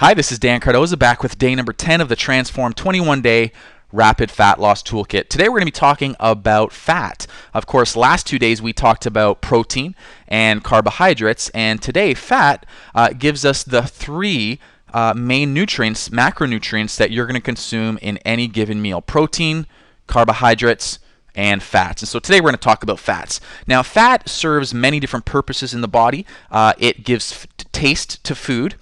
Hi, this is Dan Cardoza back with day number 10 of the Transform 21-Day Rapid Fat Loss Toolkit. Today we're going to be talking about fat. Of course, last 2 days we talked about protein and carbohydrates, and today fat gives us the three main nutrients, macronutrients, that you're going to consume in any given meal: protein, carbohydrates, and fats. And so today we're going to talk about fats. Now, fat serves many different purposes in the body. It gives taste to food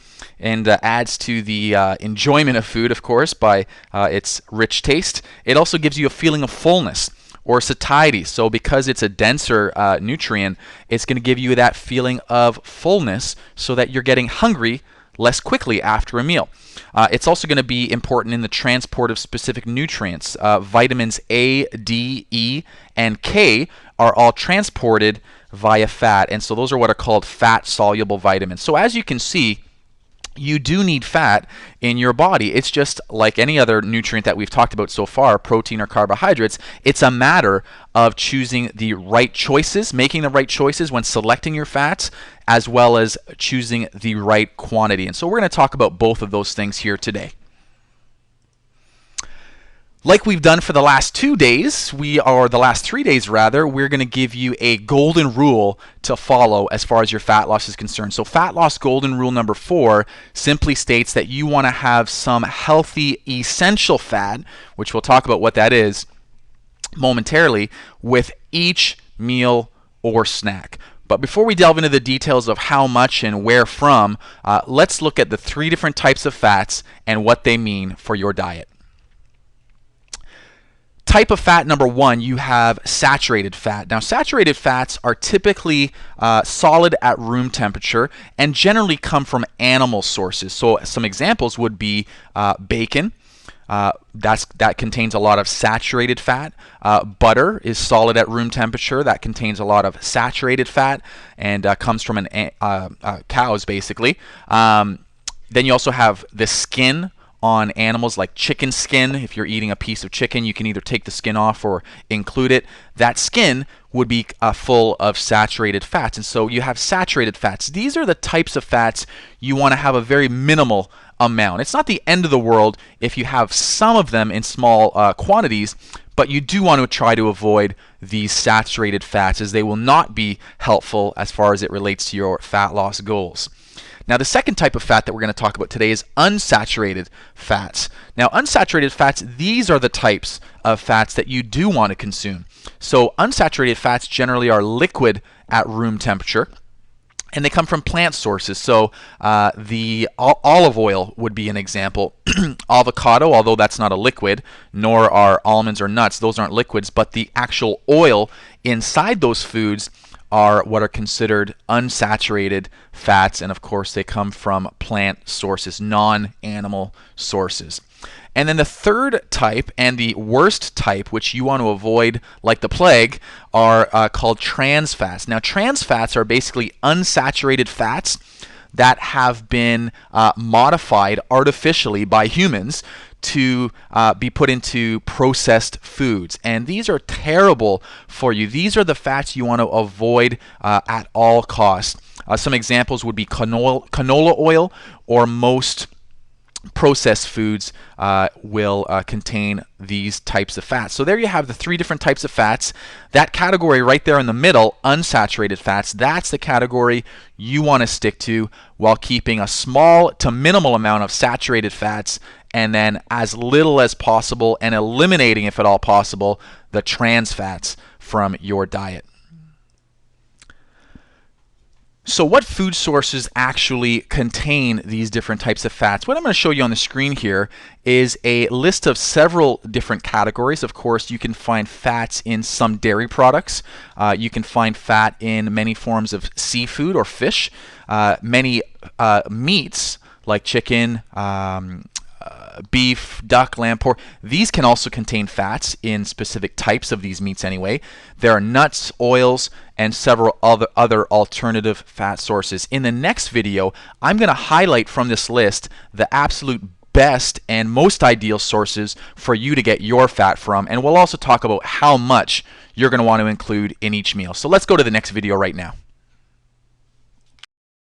and adds to the enjoyment of food, of course, by its rich taste. It also gives you a feeling of fullness or satiety. So because it's a denser nutrient, it's going to give you that feeling of fullness so that you're getting hungry less quickly after a meal. It's also going to be important in the transport of specific nutrients. Vitamins A, D, E, and K are all transported via fat, and so those are what are called fat-soluble vitamins. So as you can see, you do need fat in your body. It's just like any other nutrient that we've talked about so far, protein or carbohydrates. It's a matter of choosing the right choices, making the right choices when selecting your fats, as well as choosing the right quantity. And so we're going to talk about both of those things here today. Like we've done for the last 2 days, the last 3 days rather, we're going to give you a golden rule to follow as far as your fat loss is concerned. So fat loss golden rule number 4 simply states that you want to have some healthy essential fat, which we'll talk about what that is momentarily, with each meal or snack. But before we delve into the details of how much and where from, let's look at the 3 different types of fats and what they mean for your diet. Type of fat number 1, you have saturated fat. Now, saturated fats are typically solid at room temperature and generally come from animal sources. So some examples would be bacon. That contains a lot of saturated fat. Butter is solid at room temperature. That contains a lot of saturated fat and comes from cows, basically. Then you also have the skin on animals, like chicken skin. If you're eating a piece of chicken, you can either take the skin off or include it. That skin would be full of saturated fats, and so you have saturated fats. These are the types of fats you want to have a very minimal amount. It's not the end of the world if you have some of them in small quantities, but you do want to try to avoid these saturated fats, as they will not be helpful as far as it relates to your fat loss goals. Now, the second type of fat that we're going to talk about today is unsaturated fats. Now, unsaturated fats, these are the types of fats that you do want to consume. So unsaturated fats generally are liquid at room temperature, and they come from plant sources. So the olive oil would be an example. Avocado, although that's not a liquid, nor are almonds or nuts. Those aren't liquids, but the actual oil inside those foods are what are considered unsaturated fats, and of course they come from plant sources, non-animal sources. And then the third type, and the worst type, which you want to avoid like the plague, are called trans fats. Now, trans fats are basically unsaturated fats that have been modified artificially by humans to be put into processed foods, and these are terrible for you. These are the fats you want to avoid at all costs. Some examples would be canola oil, or most processed foods will contain these types of fats. So there you have the 3 different types of fats. That category right there in the middle, unsaturated fats, that's the category you want to stick to, while keeping a small to minimal amount of saturated fats, and then as little as possible, and eliminating, if at all possible, the trans fats from your diet. So what food sources actually contain these different types of fats? What I'm going to show you on the screen here is a list of several different categories. Of course, you can find fats in some dairy products. You can find fat in many forms of seafood or fish. Many meats like chicken, beef, duck, lamb, pork, these can also contain fats in specific types of these meats anyway. There are nuts, oils, and several other alternative fat sources. In the next video, I'm going to highlight from this list the absolute best and most ideal sources for you to get your fat from, and we'll also talk about how much you're going to want to include in each meal. So let's go to the next video right now.